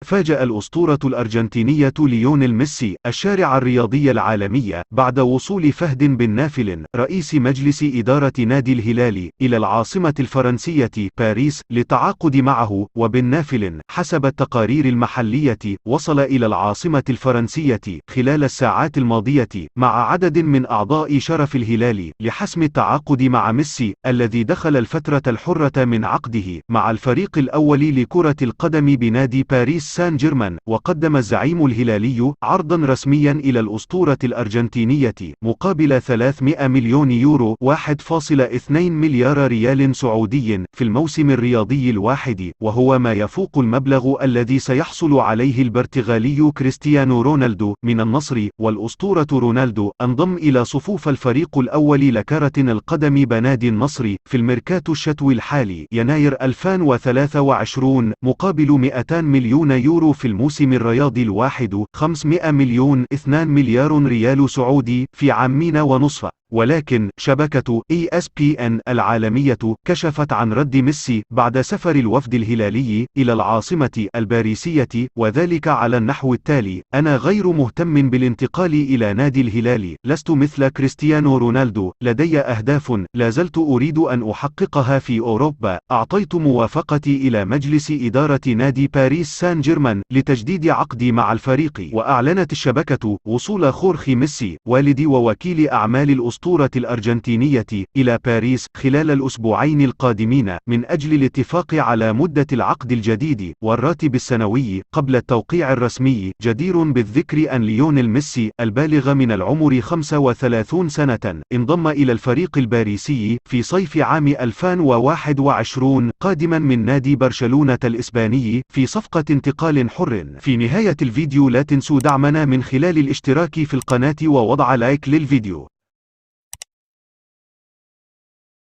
فاجأ الأسطورة الأرجنتينية ليونيل ميسي الشارع الرياضي العالمي بعد وصول فهد بن نافل رئيس مجلس إدارة نادي الهلال إلى العاصمة الفرنسية باريس للتعاقد معه. وبن نافل حسب التقارير المحلية وصل إلى العاصمة الفرنسية خلال الساعات الماضية مع عدد من أعضاء شرف الهلال لحسم التعاقد مع ميسي الذي دخل الفترة الحرة من عقده مع الفريق الأول لكرة القدم بنادي باريس سان جيرمان. وقدم الزعيم الهلالي عرضا رسميا إلى الأسطورة الأرجنتينية مقابل 300 مليون يورو 1.2 مليار ريال سعودي في الموسم الرياضي الواحد، وهو ما يفوق المبلغ الذي سيحصل عليه البرتغالي كريستيانو رونالدو من النصر. والأسطورة رونالدو انضم إلى صفوف الفريق الأول لكرة القدم بنادي النصر في الميركاتو الشتوي الحالي يناير 2023 مقابل 200 مليون يورو في الموسم الرياضي الواحد 500 مليون 2 مليار ريال سعودي في عامين ونصف. ولكن شبكة ESPN العالمية كشفت عن رد ميسي بعد سفر الوفد الهلالي إلى العاصمة الباريسية، وذلك على النحو التالي: أنا غير مهتم بالانتقال إلى نادي الهلال، لست مثل كريستيانو رونالدو، لدي أهداف لا زلت أريد أن أحققها في أوروبا. أعطيت موافقتي إلى مجلس إدارة نادي باريس سان جيرمان لتجديد عقدي مع الفريق. وأعلنت الشبكة وصول خورخي ميسي والد ووكيل أعمال الأسطورة الأرجنتينية إلى باريس خلال الأسبوعين القادمين من أجل الاتفاق على مدة العقد الجديد والراتب السنوي قبل التوقيع الرسمي. جدير بالذكر أن ليونيل ميسي البالغ من العمر 35 سنة انضم إلى الفريق الباريسي في صيف عام 2021 قادما من نادي برشلونة الإسباني في صفقة انتقال حر. في نهاية الفيديو لا تنسوا دعمنا من خلال الاشتراك في القناة ووضع لايك للفيديو.